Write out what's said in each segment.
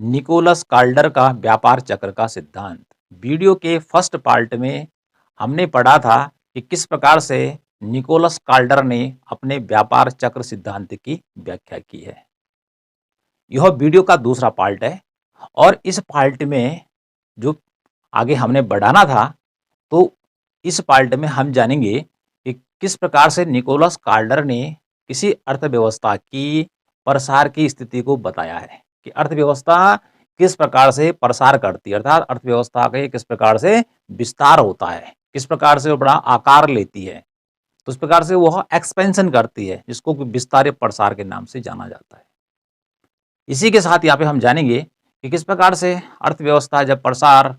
Nicholas Calder का व्यापार चक्र का सिद्धांत। वीडियो के फर्स्ट पार्ट में हमने पढ़ा था कि किस प्रकार से निकोलस काल्डर ने अपने व्यापार चक्र सिद्धांत की व्याख्या की है। यह वीडियो का दूसरा पार्ट है और इस पार्ट में जो आगे हमने बढ़ाना था, तो इस पार्ट में हम जानेंगे कि किस प्रकार से निकोलस काल्डर ने किसी अर्थव्यवस्था की प्रसार की स्थिति को बताया है कि अर्थव्यवस्था किस प्रकार से प्रसार करती है, अर्थात अर्थव्यवस्था का किस प्रकार से विस्तार होता है, किस प्रकार से वो बड़ा आकार लेती है, तो इस प्रकार से वह एक्सपेंशन करती है, जिसको विस्तार प्रसार के नाम से जाना जाता है। इसी के साथ यहाँ पे हम जानेंगे कि किस प्रकार से अर्थव्यवस्था जब प्रसार,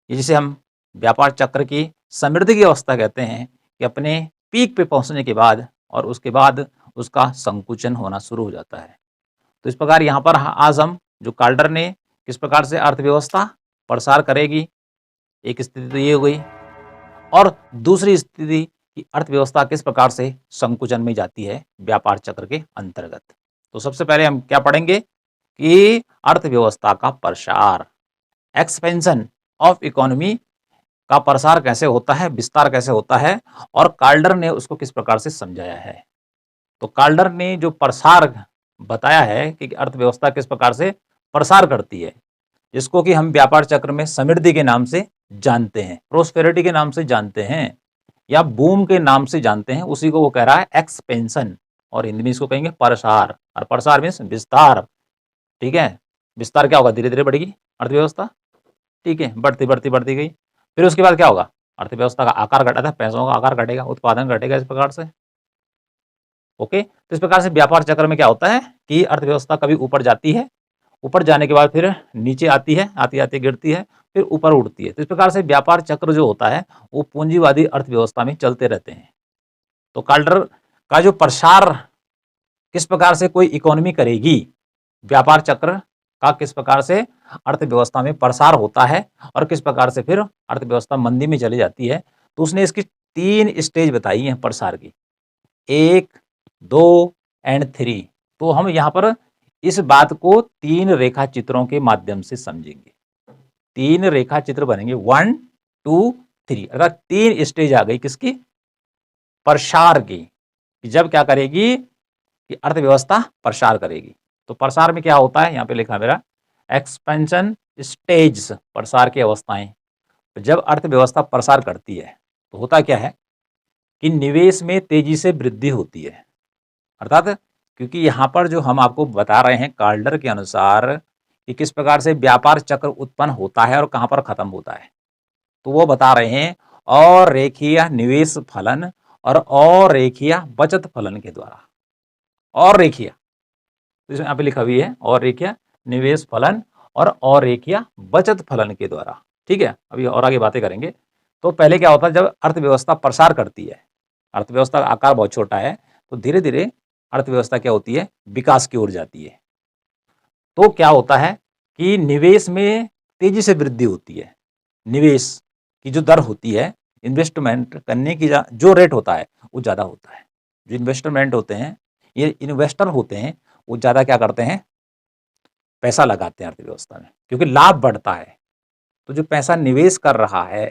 जिसे हम व्यापार चक्र की समृद्धि की अवस्था कहते हैं, कि अपने पीक पे पहुंचने के बाद और उसके बाद उसका संकुचन होना शुरू हो जाता है। तो इस प्रकार यहाँ पर आज हम जो काल्डर ने किस प्रकार से अर्थव्यवस्था प्रसार करेगी, एक स्थिति तो ये हो गई, और दूसरी स्थिति कि अर्थव्यवस्था किस प्रकार से संकुचन में जाती है व्यापार चक्र के अंतर्गत। तो सबसे पहले हम क्या पढ़ेंगे कि अर्थव्यवस्था का प्रसार, एक्सपेंशन ऑफ इकोनॉमी का प्रसार कैसे होता है, विस्तार कैसे होता है, और काल्डर ने उसको किस प्रकार से समझाया है। तो काल्डर ने जो प्रसार बताया है कि अर्थव्यवस्था किस प्रकार से प्रसार करती है, जिसको कि हम व्यापार चक्र में समृद्धि के नाम से जानते हैं, प्रोस्पेरिटी के नाम से जानते हैं, या बूम के नाम से जानते हैं, उसी को वो कह रहा है एक्सपेंशन, और हिंदी में इसको कहेंगे प्रसार, और प्रसार मीन्स विस्तार। ठीक है, विस्तार क्या होगा, धीरे धीरे बढ़ेगी अर्थव्यवस्था। ठीक है, बढ़ती बढ़ती बढ़ती गई, फिर उसके बाद क्या होगा, अर्थव्यवस्था का आकार घटा था, पैसों का आकार घटेगा, उत्पादन घटेगा, इस प्रकार से। ओके, तो इस प्रकार से व्यापार चक्र में क्या होता है कि अर्थव्यवस्था कभी ऊपर जाती है, ऊपर जाने के बाद फिर नीचे आती है, आती आती गिरती है, फिर ऊपर उठती है। तो इस प्रकार से व्यापार चक्र जो होता है वो पूंजीवादी अर्थव्यवस्था में चलते रहते हैं। तो काल्डर का जो प्रसार, किस प्रकार से कोई इकोनॉमी करेगी, व्यापार चक्र का किस प्रकार से अर्थव्यवस्था में प्रसार होता है, और किस प्रकार से फिर अर्थव्यवस्था मंदी में चली जाती है, तो उसने इसकी 3 स्टेज बताई हैं प्रसार की, 1, 2 एंड 3। तो हम यहाँ पर इस बात को 3 रेखा चित्रों के माध्यम से समझेंगे। 3 रेखा चित्र बनेंगे, 1, 2, 3, अर्थात 3 स्टेज आ गई किसकी, प्रसार की, कि जब क्या करेगी कि अर्थव्यवस्था प्रसार करेगी। तो प्रसार में क्या होता है, यहाँ पे लिखा मेरा एक्सपेंशन स्टेज, प्रसार की अवस्थाएं। तो जब अर्थव्यवस्था प्रसार करती है तो होता क्या है कि निवेश में तेजी से वृद्धि होती है, अर्थात क्योंकि यहाँ पर जो हम आपको बता रहे हैं काल्डर के अनुसार कि किस प्रकार से व्यापार चक्र उत्पन्न होता है और कहाँ पर खत्म होता है, तो वो बता रहे हैं और रेखीय निवेश फलन और अरेखीय बचत फलन के द्वारा। और रेखीय, तो इसमें यहाँ पे लिखा हुई है और रेखीय निवेश फलन और अरेखीय बचत फलन के द्वारा। ठीक है, अभी और आगे बातें करेंगे। तो पहले क्या होता है, जब अर्थव्यवस्था प्रसार करती है, अर्थव्यवस्था का आकार बहुत छोटा है, तो धीरे धीरे अर्थव्यवस्था क्या होती है, विकास की ओर जाती है। तो क्या होता है कि निवेश में तेजी से वृद्धि होती है, निवेश की जो दर होती है, इन्वेस्टमेंट करने की जो रेट होता है वो ज़्यादा होता है। जो इन्वेस्टमेंट होते हैं, ये इन्वेस्टर होते हैं, वो ज़्यादा क्या करते हैं, पैसा लगाते हैं अर्थव्यवस्था में, क्योंकि लाभ बढ़ता है। तो जो पैसा निवेश कर रहा है,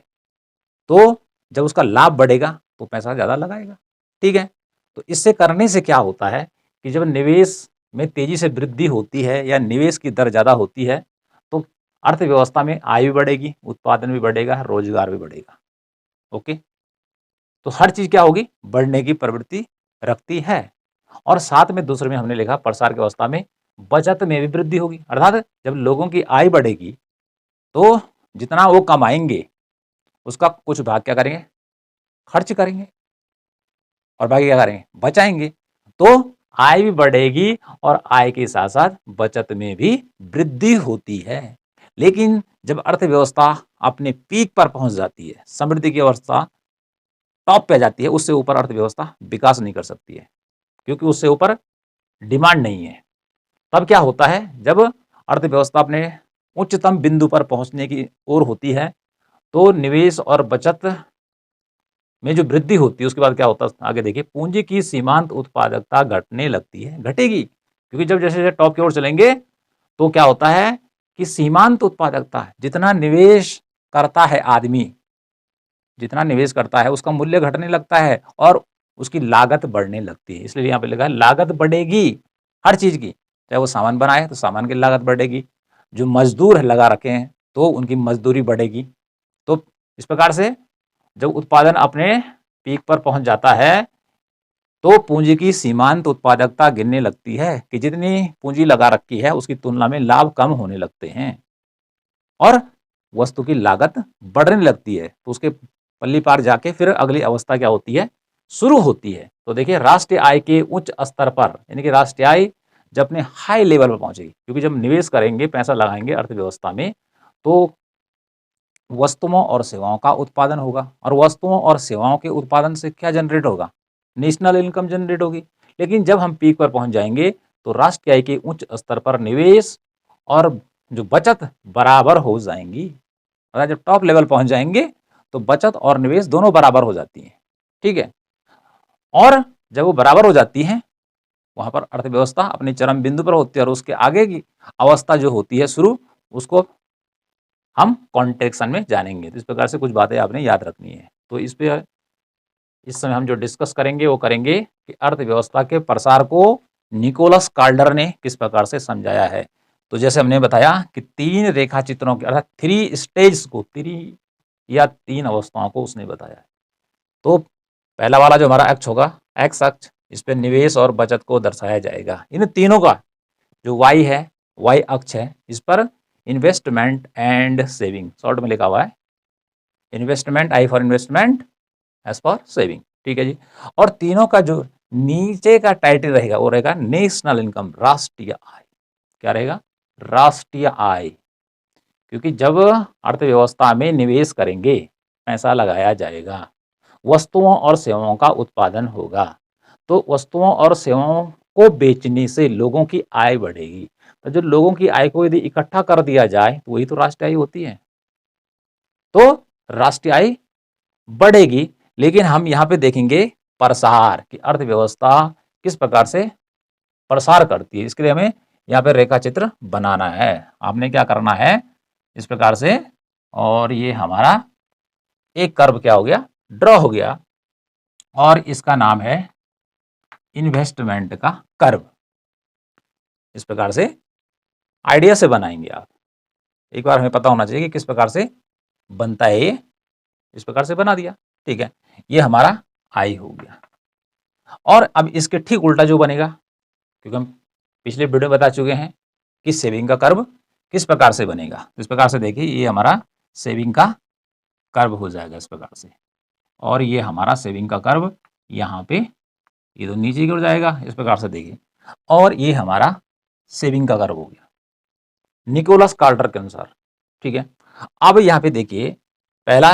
तो जब उसका लाभ बढ़ेगा तो पैसा ज़्यादा लगाएगा। ठीक है, तो इससे करने से क्या होता है कि जब निवेश में तेजी से वृद्धि होती है या निवेश की दर ज़्यादा होती है, तो अर्थव्यवस्था में आय भी बढ़ेगी, उत्पादन भी बढ़ेगा, रोजगार भी बढ़ेगा। ओके, तो हर चीज़ क्या होगी, बढ़ने की प्रवृत्ति रखती है। और साथ में दूसरे में हमने लिखा प्रसार की अवस्था में बचत में भी वृद्धि होगी, अर्थात जब लोगों की आय बढ़ेगी तो जितना वो कमाएंगे उसका कुछ भाग क्या करेंगे, खर्च करेंगे, और बाकी क्या करेंगे, बचाएंगे। तो आय भी बढ़ेगी और आय के साथ साथ बचत में भी वृद्धि होती है। लेकिन जब अर्थव्यवस्था अपने पीक पर पहुंच जाती है, समृद्धि की अवस्था टॉप पे जाती है, उससे ऊपर अर्थव्यवस्था विकास नहीं कर सकती है, क्योंकि उससे ऊपर डिमांड नहीं है। तब क्या होता है, जब अर्थव्यवस्था अपने उच्चतम बिंदु पर पहुंचने की ओर होती है, तो निवेश और बचत में जो वृद्धि होती है, उसके बाद क्या होता है, आगे देखिए, पूंजी की सीमांत उत्पादकता घटने लगती है, घटेगी, क्योंकि जब जैसे जैसे टॉप की ओर चलेंगे तो क्या होता है कि सीमांत उत्पादकता, जितना निवेश करता है आदमी, जितना निवेश करता है उसका मूल्य घटने लगता है और उसकी लागत बढ़ने लगती है। इसलिए यहाँ पे लिखा है लागत बढ़ेगी हर चीज की, चाहे वो सामान बनाए तो सामान की लागत बढ़ेगी, जो मजदूर लगा रखे हैं तो उनकी मजदूरी बढ़ेगी। तो इस प्रकार से जब उत्पादन अपने पीक पर पहुंच जाता है तो पूंजी की सीमांत उत्पादकता गिरने लगती है कि जितनी पूंजी लगा रखी है उसकी तुलना में लाभ कम होने लगते हैं और वस्तु की लागत बढ़ने लगती है। तो उसके पल्ली पार जाके फिर अगली अवस्था क्या होती है, शुरू होती है। तो देखिए राष्ट्रीय आय के उच्च स्तर पर, यानी कि राष्ट्रीय आय जब अपने हाई लेवल पर पहुंचेगी, क्योंकि जब निवेश करेंगे, पैसा लगाएंगे अर्थव्यवस्था में, तो वस्तुओं और सेवाओं का उत्पादन होगा और वस्तुओं और सेवाओं के उत्पादन से क्या जनरेट होगा, नेशनल इनकम जनरेट होगी। लेकिन जब हम पीक पर पहुंच जाएंगे तो राष्ट्रीय आय के उच्च स्तर पर निवेश और जो बचत बराबर हो जाएंगी। अगर जब टॉप लेवल पहुंच जाएंगे तो बचत और निवेश दोनों बराबर हो जाती हैं, ठीक है। और जब वो बराबर हो जाती हैं वहां पर अर्थव्यवस्था अपनी चरम बिंदु पर होती है और उसके आगे की अवस्था जो होती है शुरू, उसको हम कॉन्ट्रेक्शन में जानेंगे। तो इस प्रकार से कुछ बातें आपने याद रखनी है। तो इस समय हम जो डिस्कस करेंगे वो करेंगे कि अर्थव्यवस्था के प्रसार को निकोलस कार्डर ने किस प्रकार से समझाया है। तो जैसे हमने बताया कि 3 रेखा चित्रों के अर्थात 3 स्टेज को, 3 अवस्थाओं को उसने बताया है। तो पहला वाला जो हमारा अक्ष होगा, एक्स अक्ष, इस पे निवेश और बचत को दर्शाया जाएगा। इन तीनों का जो वाई है, वाई अक्ष है, इस पर इन्वेस्टमेंट एंड सेविंग, शॉर्ट में लिखा हुआ है investment, I for investment, S for saving, ठीक है जी। और तीनों का जो नीचे का टाइटल रहेगा वो रहेगा नेशनल इनकम, राष्ट्रीय आय। क्या रहेगा, राष्ट्रीय आय। क्योंकि जब अर्थव्यवस्था में निवेश करेंगे, पैसा लगाया जाएगा, वस्तुओं और सेवाओं का उत्पादन होगा, तो वस्तुओं और सेवाओं को बेचने से लोगों की आय बढ़ेगी। तो जो लोगों की आय को यदि इकट्ठा कर दिया जाए तो वही तो राष्ट्रीय आय होती है। तो राष्ट्रीय आय बढ़ेगी। लेकिन हम यहाँ पे देखेंगे प्रसार की अर्थव्यवस्था किस प्रकार से प्रसार करती है। इसके लिए हमें यहाँ पे रेखा चित्र बनाना है। आपने क्या करना है इस प्रकार से, और ये हमारा एक कर्व क्या हो गया, ड्रॉ हो गया, और इसका नाम है इन्वेस्टमेंट का कर्व। इस प्रकार से आइडिया से बनाएंगे आप। एक बार हमें पता होना चाहिए कि किस प्रकार से बनता है ये। इस प्रकार से बना दिया, ठीक है। ये हमारा आई हो गया। और अब इसके ठीक उल्टा जो बनेगा, क्योंकि हम पिछले वीडियो में बता चुके हैं कि सेविंग का कर्व किस प्रकार से बनेगा। इस प्रकार से देखिए ये हमारा सेविंग का कर्व हो जाएगा इस प्रकार से, और ये हमारा सेविंग का कर्व यहाँ पे ये तो नीचे की ओर जाएगा इस प्रकार से देखिए, और ये हमारा सेविंग का कर्व हो गया निकोलस कार्टर के अनुसार, ठीक है। अब यहाँ पे देखिए पहला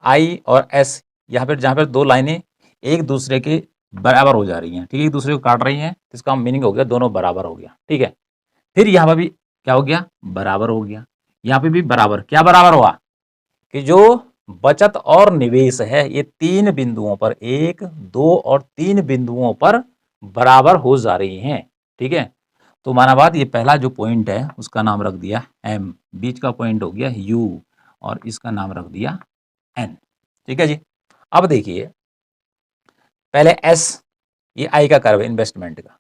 आई और एस, यहाँ पे जहाँ पर 2 लाइनें एक दूसरे के बराबर हो जा रही हैं, ठीक है, एक दूसरे को काट रही हैं, तो इसका मीनिंग हो गया दोनों बराबर हो गया, ठीक है। फिर यहाँ पर भी क्या हो गया, बराबर हो गया। यहाँ पे भी बराबर, क्या बराबर हुआ कि जो बचत और निवेश है ये 3 बिंदुओं पर, 1, 2 और 3 बिंदुओं पर बराबर हो जा रही हैं, ठीक है। तो माना बात ये पहला जो पॉइंट है उसका नाम रख दिया एम, बीच का पॉइंट हो गया यू, और इसका नाम रख दिया एन, ठीक है जी। अब देखिए पहले एस, ये आई का कर्व है इन्वेस्टमेंट का,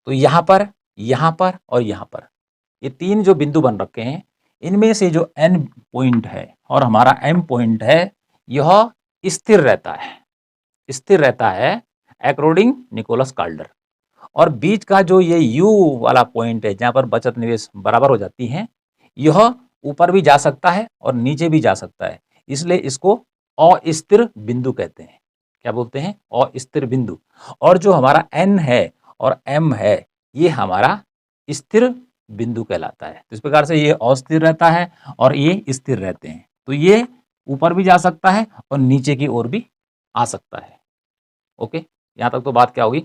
तो यहाँ पर और यहाँ पर ये 3 जो बिंदु बन रखे हैं, इनमें से जो एन पॉइंट है और हमारा एम पॉइंट है यह स्थिर रहता है, स्थिर रहता है अकॉर्डिंग निकोलस कार्डर। और बीच का जो ये यू वाला पॉइंट है जहाँ पर बचत निवेश बराबर हो जाती हैं, यह ऊपर भी जा सकता है और नीचे भी जा सकता है, इसलिए इसको अस्थिर बिंदु कहते हैं। क्या बोलते हैं, अस्थिर बिंदु। और जो हमारा एन है और एम है ये हमारा स्थिर बिंदु कहलाता है। तो इस प्रकार से ये अस्थिर रहता है और ये स्थिर रहते हैं, तो ये ऊपर भी जा सकता है और नीचे की ओर भी आ सकता है। ओके, यहाँ तक तो बात क्या होगी,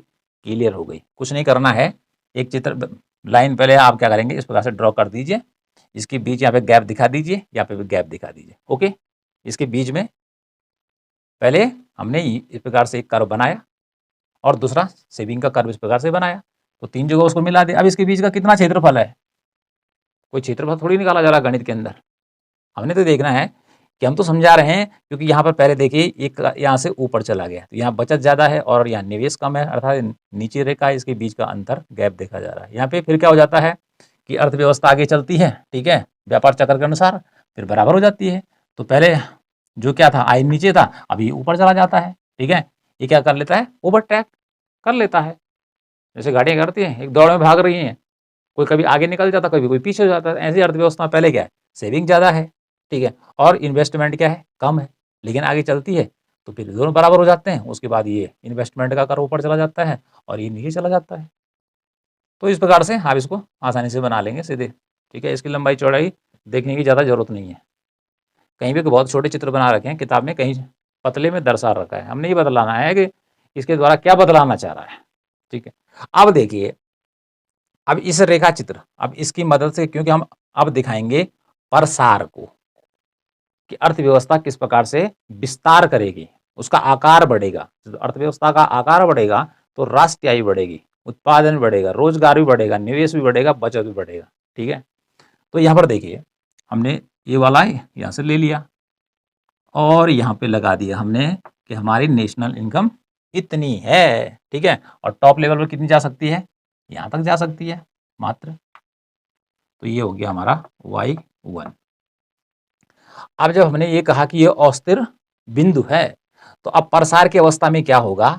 क्लियर हो गई। कुछ नहीं करना है, एक चित्र लाइन पहले आप क्या करेंगे इस प्रकार से ड्रॉ कर दीजिए, इसके बीच यहाँ पे गैप दिखा दीजिए, यहाँ पे भी गैप दिखा दीजिए। ओके, इसके बीच में पहले हमने इस प्रकार से एक कर्व बनाया और दूसरा सेविंग का कर्व इस प्रकार से बनाया, तो 3 जगह उसको मिला दे। अब इसके बीच का कितना क्षेत्रफल है, कोई क्षेत्रफल थोड़ी निकाला जा रहा है गणित के अंदर। हमने तो देखना है कि हम तो समझा रहे हैं, क्योंकि यहाँ पर पहले देखिए एक यहाँ से ऊपर चला गया, तो यहाँ बचत ज़्यादा है और यहाँ निवेश कम है, अर्थात नीचे रेखा है, इसके बीच का अंतर गैप देखा जा रहा है। यहाँ पे फिर क्या हो जाता है कि अर्थव्यवस्था आगे चलती है, ठीक है, व्यापार चक्र के अनुसार फिर बराबर हो जाती है। तो पहले जो क्या था, आई नीचे था, अभी ऊपर चला जाता है, ठीक है। ये क्या कर लेता है, ओवरटेक कर लेता है, जैसे गाड़ियाँ करती हैं, एक दौड़ में भाग रही हैं, कोई कभी आगे निकल जाता, कभी कोई पीछे हो जाता है। ऐसी अर्थव्यवस्था में पहले क्या है, सेविंग ज़्यादा है, ठीक है, और इन्वेस्टमेंट क्या है, कम है, लेकिन आगे चलती है तो फिर दोनों बराबर हो जाते हैं। उसके बाद ये इन्वेस्टमेंट का कर ऊपर चला जाता है और ये नीचे चला जाता है। तो इस प्रकार से आप इसको आसानी से बना लेंगे सीधे, ठीक है। इसकी लंबाई चौड़ाई देखने की ज़्यादा जरूरत नहीं है। कहीं भी बहुत छोटे चित्र बना रखे हैं किताब में, कहीं पतले में दर्शा रखा है, हमने ये बतलाना है कि इसके द्वारा क्या बतलाना चाह रहा है, ठीक है। अब देखिए, अब इस रेखा चित्र, अब इसकी मदद से, क्योंकि हम अब दिखाएंगे प्रसार को कि अर्थव्यवस्था किस प्रकार से विस्तार करेगी, उसका आकार बढ़ेगा। तो अर्थव्यवस्था का आकार बढ़ेगा तो राष्ट्रीय आय बढ़ेगी, उत्पादन बढ़ेगा, रोजगार भी बढ़ेगा, निवेश भी बढ़ेगा, बचत भी बढ़ेगा, ठीक है। तो यहाँ पर देखिए, हमने ये वाला यहाँ से ले लिया और यहाँ पे लगा दिया हमने कि हमारी नेशनल इनकम इतनी है, ठीक है, और टॉप लेवल पर कितनी जा सकती है, यहाँ तक जा सकती है मात्र। तो ये हो गया हमारा y1। अब जब हमने ये कहा कि ये अस्थिर बिंदु है, तो अब प्रसार की अवस्था में क्या होगा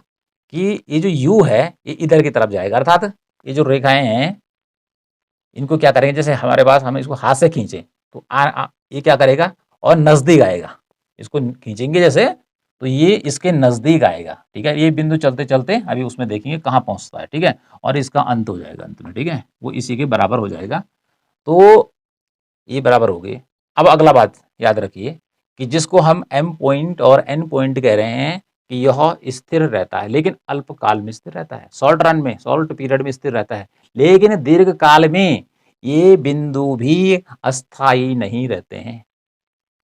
कि ये जो u है ये इधर की तरफ जाएगा, अर्थात ये जो रेखाएं हैं इनको क्या करेंगे, जैसे हमारे पास, हम इसको हाथ से खींचे तो ये क्या करेगा और नजदीक आएगा, इसको खींचेंगे जैसे तो ये इसके नजदीक आएगा, ठीक है। ये बिंदु चलते चलते अभी उसमें देखेंगे कहाँ पहुंचता है, ठीक है, और इसका अंत हो जाएगा अंत में, ठीक है, वो इसी के बराबर हो जाएगा। तो ये बराबर हो गई। अब अगला बात याद रखिए कि जिसको हम m पॉइंट और n पॉइंट कह रहे हैं कि यह स्थिर रहता है, लेकिन अल्पकाल में स्थिर रहता है, शॉर्ट रन में, शॉर्ट पीरियड में स्थिर रहता है, लेकिन दीर्घ काल में ये बिंदु भी अस्थायी नहीं रहते हैं।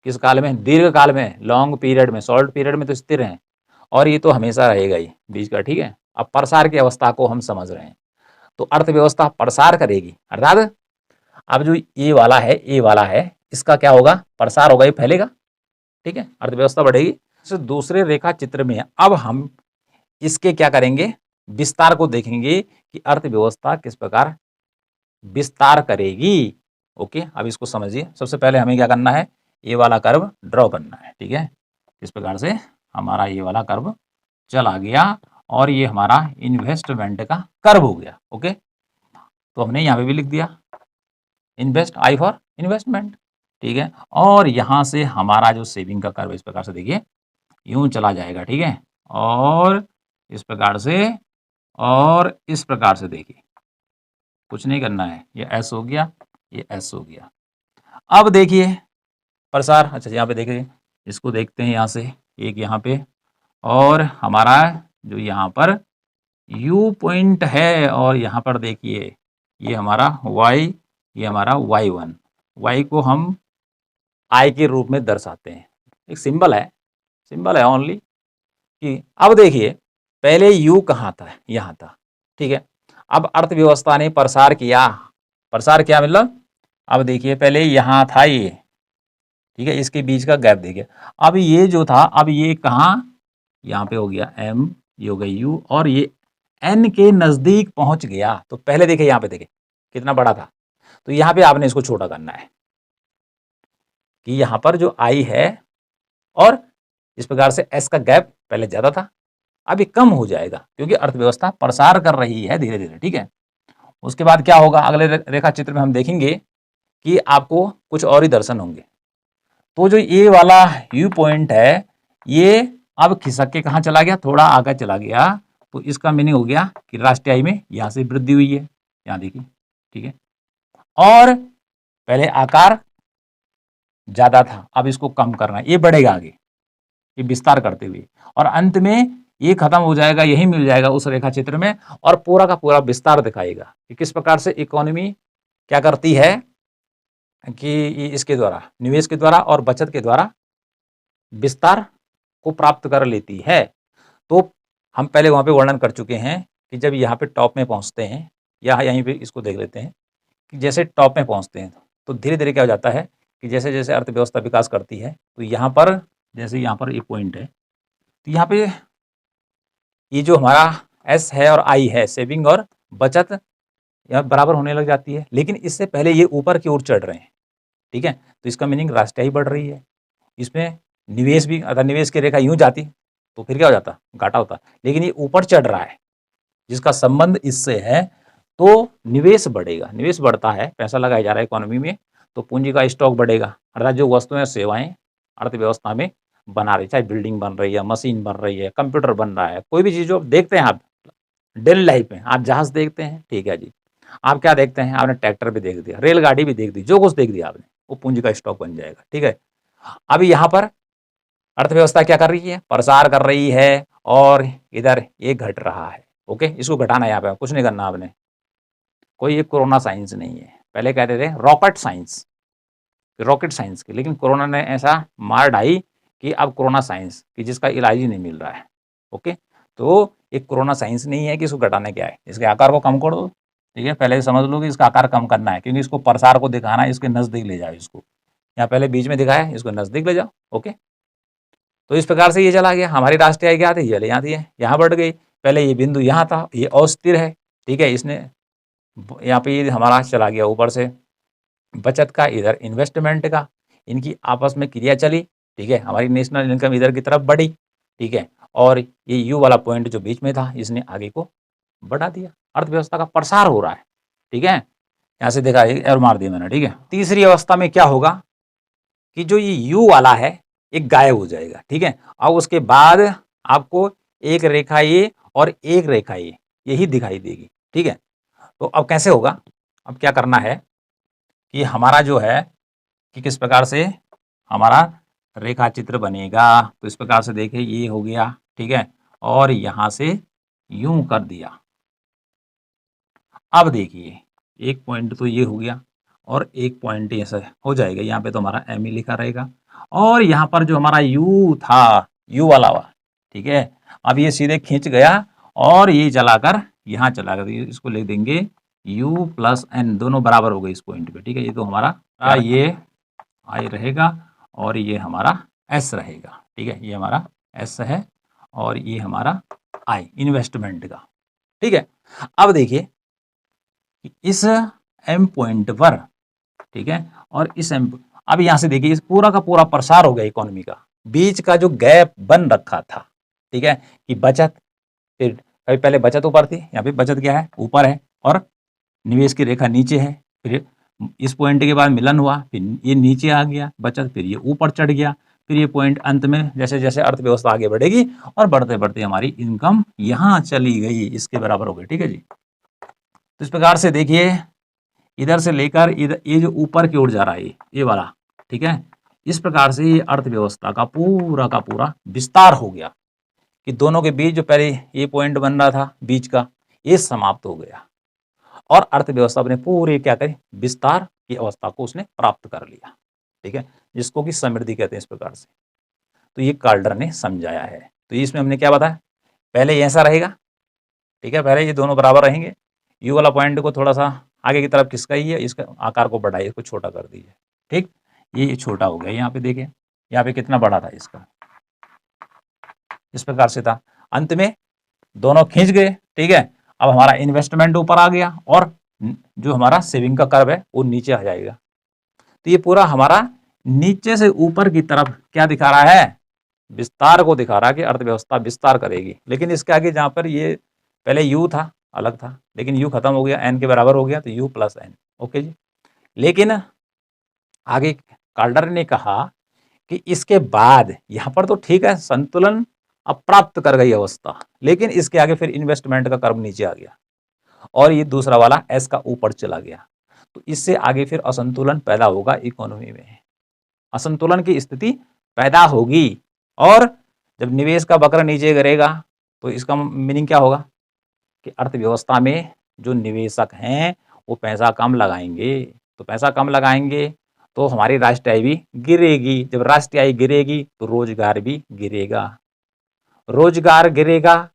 किस काल में, दीर्घ काल में, लॉन्ग पीरियड में, शॉर्ट पीरियड में तो स्थिर हैं, और ये तो हमेशा रहेगा ही बीच का, ठीक है। अब प्रसार की अवस्था को हम समझ रहे हैं, तो अर्थव्यवस्था प्रसार करेगी, अर्थात अब जो ये वाला है, ये वाला है, इसका क्या होगा, प्रसार होगा, ये फैलेगा, ठीक है, अर्थव्यवस्था बढ़ेगी। तो दूसरे रेखा चित्र में अब हम इसके क्या करेंगे, विस्तार को देखेंगे कि अर्थव्यवस्था किस प्रकार विस्तार करेगी। ओके, अब इसको समझिए। सबसे पहले हमें क्या करना है, ये वाला कर्व ड्रॉ करना है, ठीक है। इस प्रकार से हमारा ये वाला कर्व चला गया और ये हमारा इन्वेस्टमेंट का कर्व हो गया। ओके, तो हमने यहाँ पे भी लिख दिया इन्वेस्ट, आई फॉर इन्वेस्टमेंट, ठीक है। और यहाँ से हमारा जो सेविंग का कर्व इस प्रकार से देखिए यूं चला जाएगा, ठीक है, और इस प्रकार से, और इस प्रकार से देखिए, कुछ नहीं करना है, ये एस हो गया, ये एस हो गया। अब देखिए प्रसार, अच्छा यहाँ पे देखिए, इसको देखते हैं यहाँ से, एक यहाँ पे, और हमारा जो यहाँ पर U पॉइंट है, और यहाँ पर देखिए ये हमारा Y, ये हमारा Y1, Y को हम I के रूप में दर्शाते हैं, एक सिंबल है, सिंबल है ओनली। कि अब देखिए पहले U कहाँ था, यहाँ था, ठीक है। अब अर्थव्यवस्था ने प्रसार किया, प्रसार किया मतलब, अब देखिए पहले यहाँ था ये, ठीक है, इसके बीच का गैप देखिए, अब ये जो था, अब ये कहाँ, यहाँ पे हो गया M, ये हो गया U, और ये N के नजदीक पहुंच गया। तो पहले देखिए यहाँ पे देखिए कितना बड़ा था, तो यहाँ पे आपने इसको छोटा करना है कि यहाँ पर जो I है, और इस प्रकार से S का गैप पहले ज्यादा था, अभी कम हो जाएगा क्योंकि अर्थव्यवस्था प्रसार कर रही है धीरे धीरे, ठीक है। उसके बाद क्या होगा, अगले रेखा चित्र में हम देखेंगे कि आपको कुछ और ही दर्शन होंगे। तो जो ये वाला U पॉइंट है, ये अब खिसक के कहाँ चला गया, थोड़ा आगे चला गया, तो इसका मीनिंग हो गया कि राष्ट्रीय आय में यहाँ से वृद्धि हुई है, यहाँ देखिए, ठीक है। और पहले आकार ज्यादा था, अब इसको कम करना है, ये बढ़ेगा आगे, ये विस्तार करते हुए, और अंत में ये खत्म हो जाएगा, यही मिल जाएगा उस रेखा चित्र में, और पूरा का पूरा विस्तार दिखाएगा कि किस प्रकार से इकोनॉमी क्या करती है कि इसके द्वारा, निवेश के द्वारा और बचत के द्वारा विस्तार को प्राप्त कर लेती है। तो हम पहले वहां पे वर्णन कर चुके हैं कि जब यहाँ पे टॉप में पहुंचते हैं, या यहीं पे इसको देख लेते हैं कि जैसे टॉप में पहुंचते हैं तो धीरे धीरे क्या हो जाता है कि जैसे जैसे अर्थव्यवस्था विकास करती है तो यहाँ पर जैसे यहाँ पर एक पॉइंट है, तो यहाँ पे ये जो हमारा एस है और आई है, सेविंग और बचत, यहाँ बराबर होने लग जाती है। लेकिन इससे पहले ये ऊपर की ओर चढ़ रहे हैं, ठीक है, तो इसका मीनिंग राष्ट्रीय बढ़ रही है। इसमें निवेश भी, अगर निवेश की रेखा यूं जाती तो फिर क्या हो जाता, घाटा होता। लेकिन ये ऊपर चढ़ रहा है जिसका संबंध इससे है, तो निवेश बढ़ेगा। निवेश बढ़ता है, पैसा लगाया जा रहा है इकोनॉमी में, तो पूंजी का स्टॉक बढ़ेगा, अर्थात जो वस्तुएं सेवाएं अर्थव्यवस्था में बना रही, चाहे बिल्डिंग बन रही है, मशीन बन रही है, कंप्यूटर बन रहा है, कोई भी चीज़ जो देखते हैं आप डेली लाइफ में, आप जहाज देखते हैं, ठीक है जी, आप क्या देखते हैं, आपने ट्रैक्टर भी देख दिया, रेलगाड़ी भी देख दी, जो कुछ देख दिया आपने, वो पूंजी का स्टॉक बन जाएगा, ठीक है। अभी यहाँ पर अर्थव्यवस्था क्या कर रही है, प्रसार कर रही है, और इधर ये घट रहा है। ओके, इसको घटाना है, यहाँ पे कुछ नहीं करना आपने, कोई ये कोरोना साइंस नहीं है। पहले कहते थे रॉकेट साइंस, रॉकेट साइंस की, लेकिन कोरोना ने ऐसा मार ढाई कि अब कोरोना साइंस कि जिसका इलाज ही नहीं मिल रहा है। ओके, तो एक कोरोना साइंस नहीं है कि इसको घटाने क्या है, इसके आकार को कम कर दो, ठीक है, पहले समझ लो कि इसका आकार कम करना है, क्योंकि इसको प्रसार को दिखाना है, इसके नज़दीक ले जाओ इसको, यहाँ पहले बीच में दिखाया, इसको नज़दीक ले जाओ। ओके, तो इस प्रकार से ये चला गया। हमारी राष्ट्रीय आय क्या थी, ये यहाँ थी, यहाँ बढ़ गई, पहले ये बिंदु यहाँ था, ये अस्थिर है, ठीक है, इसने यहाँ पे ये हमारा चला गया ऊपर से बचत का, इधर इन्वेस्टमेंट का, इनकी आपस में क्रिया चली, ठीक है, हमारी नेशनल इनकम इधर की तरफ बढ़ी, ठीक है, और ये यू वाला पॉइंट जो बीच में था इसने आगे को बढ़ा दिया, अर्थव्यवस्था का प्रसार हो रहा है, ठीक है। यहाँ से देखा और मार दिया मैंने, ठीक है। तीसरी अवस्था में क्या होगा कि जो ये यू वाला है एक गायब हो जाएगा, ठीक है, और उसके बाद आपको एक रेखा ये और एक रेखा ये यही दिखाई देगी, ठीक है। तो अब कैसे होगा, अब क्या करना है कि हमारा जो है कि किस प्रकार से हमारा रेखा चित्र बनेगा, तो इस प्रकार से देखिए ये हो गया, ठीक है, और यहाँ से यूं कर दिया। अब देखिए एक पॉइंट तो ये हो गया और एक पॉइंट ऐसा हो जाएगा, यहाँ पे तो हमारा एम ही लिखा रहेगा, और यहाँ पर जो हमारा यू था, यू वाला हुआ, ठीक है, अब ये सीधे खींच गया और ये चलाकर यहाँ चला गया, इसको लिख देंगे u प्लस एन, दोनों बराबर हो गए इस पॉइंट पे, ठीक है। ये तो हमारा ये आई रहेगा और ये हमारा एस रहेगा, ठीक है, ये हमारा एस है और ये हमारा आई इन्वेस्टमेंट का, ठीक है। अब देखिए इस एम पॉइंट पर, ठीक है, और इस एम, अब यहां से देखिए इस पूरा का पूरा प्रसार हो गया इकोनॉमी का, बीच का जो गैप बन रखा था, ठीक है, कि बचत, फिर कभी पहले बचत ऊपर थी, यहाँ पे बचत क्या है, ऊपर है, और निवेश की रेखा नीचे है, फिर इस पॉइंट के बाद मिलन हुआ, फिर ये नीचे आ गया बचत, फिर ये ऊपर चढ़ गया, फिर ये पॉइंट अंत में जैसे जैसे अर्थव्यवस्था आगे बढ़ेगी और बढ़ते बढ़ते हमारी इनकम यहाँ चली गई, इसके बराबर हो गई, ठीक है जी। तो इस प्रकार से देखिए इधर से लेकर इधर ये जो ऊपर की ओर जा रहा है ये वाला, ठीक है, इस प्रकार से ये अर्थव्यवस्था का पूरा विस्तार हो गया कि दोनों के बीच जो पहले ये पॉइंट बन रहा था बीच का, ये समाप्त हो गया और अर्थव्यवस्था अपने पूरे क्या करें, विस्तार की अवस्था को उसने प्राप्त कर लिया, ठीक है, जिसको कि समृद्धि कहते हैं इस प्रकार से। तो ये कार्डर ने समझाया है। तो इसमें हमने क्या बताया, पहले ये ऐसा रहेगा, ठीक है, पहले ये दोनों बराबर रहेंगे, यू वाला पॉइंट को थोड़ा सा आगे की तरफ किसका ही है, इसका आकार को बढ़ाइए, इसको छोटा कर दीजिए, ठीक, ये छोटा हो गया, यहाँ पे देखिए यहाँ पे कितना बड़ा था इसका, इस प्रकार से था, अंत में दोनों खींच गए, ठीक है। अब हमारा इन्वेस्टमेंट ऊपर आ गया और जो हमारा सेविंग का कर्व है वो नीचे आ जाएगा। तो ये पूरा हमारा नीचे से ऊपर की तरफ क्या दिखा रहा है, विस्तार को दिखा रहा है कि अर्थव्यवस्था विस्तार करेगी। लेकिन इसके आगे जहाँ पर ये पहले यू था अलग था, लेकिन यू खत्म हो गया, एन के बराबर हो गया, तो यू प्लस एन, ओके जी। लेकिन आगे कार्डर ने कहा कि इसके बाद यहाँ पर तो ठीक है संतुलन अब प्राप्त कर गई अवस्था, लेकिन इसके आगे फिर इन्वेस्टमेंट का कर्व नीचे आ गया और ये दूसरा वाला एस का ऊपर चला गया, तो इससे आगे फिर असंतुलन पैदा होगा इकोनॉमी में, असंतुलन की स्थिति पैदा होगी। और जब निवेश का वक्र नीचे गिरेगा तो इसका मीनिंग क्या होगा कि अर्थव्यवस्था में जो निवेशक हैं वो पैसा कम लगाएंगे, तो पैसा कम लगाएंगे तो हमारी राष्ट्रीय आय भी गिरेगी, जब राष्ट्रीय आय गिरेगी तो रोजगार भी गिरेगा, रोजगार गिरेगा,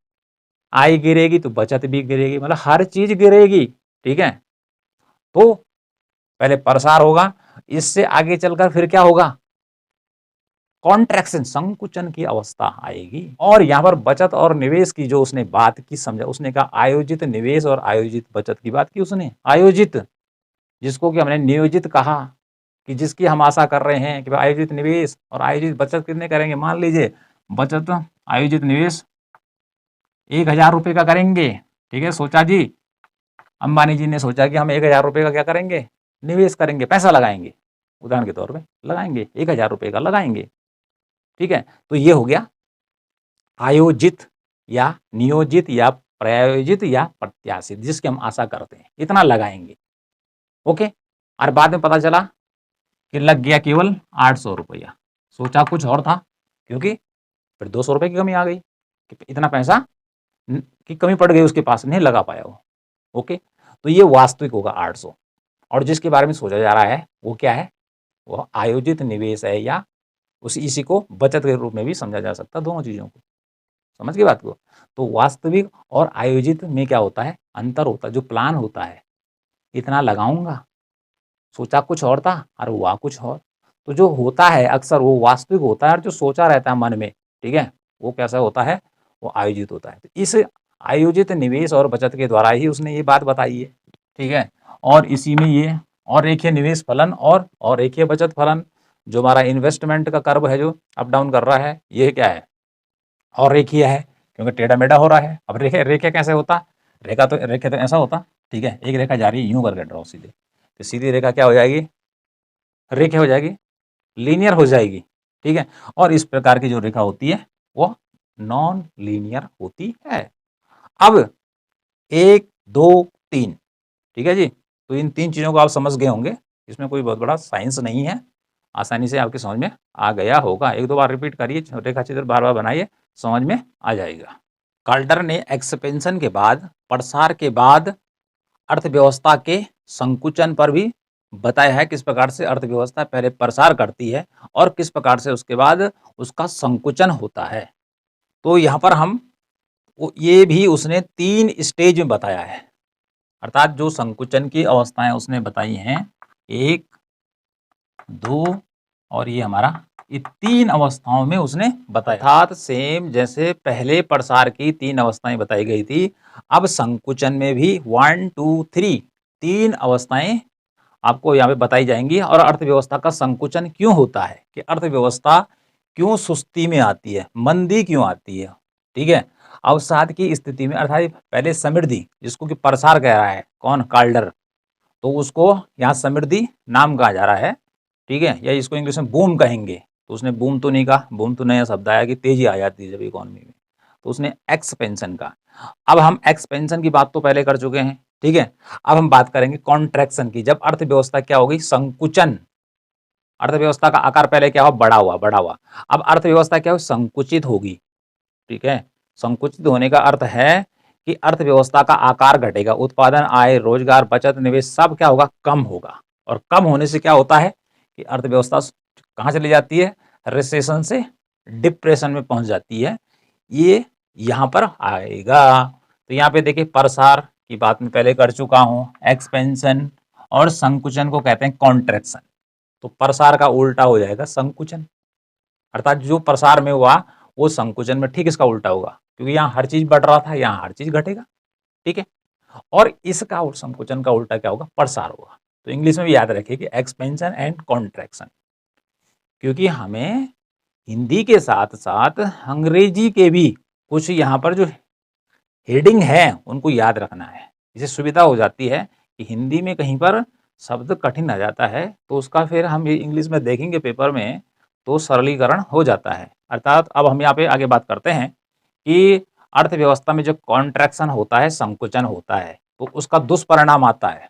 आय गिरेगी तो बचत भी गिरेगी, मतलब हर चीज गिरेगी, ठीक है। तो पहले प्रसार होगा, इससे आगे चलकर फिर क्या होगा, कॉन्ट्रैक्शन, संकुचन की अवस्था आएगी। और यहाँ पर बचत और निवेश की जो उसने बात की, समझा, उसने कहा आयोजित निवेश और आयोजित बचत की बात की उसने। आयोजित, जिसको कि हमने नियोजित कहा, कि जिसकी हम आशा कर रहे हैं कि भाई आयोजित निवेश और आयोजित बचत कितने करेंगे। मान लीजिए बचत आयोजित निवेश 1000 रुपये का करेंगे, ठीक है। सोचा जी, अंबानी जी ने सोचा कि हम 1000 रुपये का क्या करेंगे, निवेश करेंगे, पैसा लगाएंगे, उदाहरण के तौर पे लगाएंगे 1000 रुपये का लगाएंगे, ठीक है। तो ये हो गया आयोजित या नियोजित या प्रायोजित या प्रत्याशित, जिसकी हम आशा करते हैं इतना लगाएंगे, ओके। और बाद में पता चला कि लग गया केवल 800 रुपया, सोचा कुछ और था, क्योंकि फिर 200 रुपये की कमी आ गई, कि इतना पैसा की कमी पड़ गई उसके पास, नहीं लगा पाया वो, ओके। तो ये वास्तविक होगा 800। और जिसके बारे में सोचा जा रहा है वो क्या है, वो आयोजित निवेश है, या इसी को बचत के रूप में भी समझा जा सकता है, दोनों चीज़ों को, समझ गए बात को। तो वास्तविक और आयोजित में क्या होता है, अंतर होता है। जो प्लान होता है, इतना लगाऊंगा, सोचा कुछ और था और हुआ कुछ और। तो जो होता है अक्सर वो वास्तविक होता है, और जो सोचा रहता है मन में, ठीक है, वो कैसा होता है, वो आयोजित होता है। तो इस आयोजित निवेश और बचत के द्वारा ही उसने ये बात बताई है, ठीक है। और इसी में ये और रेखीय निवेश फलन और रेखीय बचत फलन, जो हमारा इन्वेस्टमेंट का कर्व है जो अप डाउन कर रहा है, ये क्या है, और रेखीय है, क्योंकि टेढ़ा मेढ़ा हो रहा है। अब रेखा कैसे होता, रेखा तो ऐसा होता, ठीक है, एक रेखा जा रही है यूं करके ड्रॉ सीधे, तो सीधी रेखा क्या हो जाएगी, रेखा हो जाएगी, लीनियर हो जाएगी, ठीक है। और इस प्रकार की जो रेखा होती है वो नॉन लीनियर होती है। अब 1 2 3, ठीक है जी। तो इन 3 चीज़ों को आप समझ गए होंगे, इसमें कोई बहुत बड़ा साइंस नहीं है, आसानी से आपके समझ में आ गया होगा। 1 2 बार रिपीट करिए, रेखा चित्र बार बार बनाइए, समझ में आ जाएगा। कार्टर ने एक्सपेंशन के बाद, प्रसार के बाद अर्थव्यवस्था के संकुचन पर भी बताया है, किस प्रकार से अर्थव्यवस्था पहले प्रसार करती है और किस प्रकार से उसके बाद उसका संकुचन होता है। तो यहाँ पर हम ये भी उसने 3 स्टेज में बताया है, अर्थात जो संकुचन की अवस्थाएं उसने बताई हैं 1 2 और ये हमारा, ये 3 अवस्थाओं में उसने बताया। अर्थात सेम जैसे पहले प्रसार की 3 अवस्थाएं बताई गई थी, अब संकुचन में भी 1 2 3 3 अवस्थाएं आपको यहाँ पे बताई जाएंगी। और अर्थव्यवस्था का संकुचन क्यों होता है, कि अर्थव्यवस्था क्यों सुस्ती में आती है, मंदी क्यों आती है, ठीक है। अवसाद की स्थिति में, अर्थात पहले समृद्धि, जिसको कि प्रसार कह रहा है कौन, काल्डर, तो उसको यहाँ समृद्धि नाम कहा जा रहा है, ठीक है, या इसको इंग्लिश में बूम कहेंगे। तो उसने बूम तो नहीं कहा, बूम तो नया शब्द आया कि तेजी आ जाती है जब इकोनॉमी में, तो उसने एक्सपेंशन का। अब हम एक्सपेंशन की बात तो पहले कर चुके हैं, ठीक है। अब हम बात करेंगे कॉन्ट्रैक्शन की, जब अर्थव्यवस्था क्या होगी, संकुचन, अर्थव्यवस्था का आकार पहले क्या हुआ, बड़ा हुआ। अब अर्थव्यवस्था क्या हो, संकुचित होगी, ठीक है। संकुचित होने का अर्थ है कि अर्थव्यवस्था का आकार घटेगा, उत्पादन, आय, रोजगार, बचत, निवेश सब क्या होगा, कम होगा। और कम होने से क्या होता है कि अर्थव्यवस्था कहाँ चली जाती है, रिसेशन से डिप्रेशन में पहुंच जाती है, ये यहाँ पर आएगा। तो यहाँ पे देखिए प्रसार की बात मैं पहले कर चुका हूँ, एक्सपेंशन, और संकुचन को कहते हैं कॉन्ट्रैक्शन। तो प्रसार का उल्टा हो जाएगा संकुचन, अर्थात जो प्रसार में हुआ वो संकुचन में ठीक इसका उल्टा होगा, क्योंकि यहाँ हर चीज बढ़ रहा था, यहाँ हर चीज घटेगा, ठीक है। और इसका संकुचन का उल्टा क्या होगा, प्रसार होगा। तो इंग्लिश में भी याद रखिए कि एक्सपेंशन एंड कॉन्ट्रैक्शन, क्योंकि हमें हिंदी के साथ साथ अंग्रेजी के भी कुछ यहाँ पर जो हेडिंग है उनको याद रखना है, इससे सुविधा हो जाती है कि हिंदी में कहीं पर शब्द कठिन आ जाता है तो उसका फिर हम इंग्लिश में देखेंगे पेपर में तो सरलीकरण हो जाता है। अर्थात अब हम यहाँ पे आगे बात करते हैं कि अर्थव्यवस्था में जो कॉन्ट्रैक्शन होता है, संकुचन होता है, तो उसका दुष्परिणाम आता है।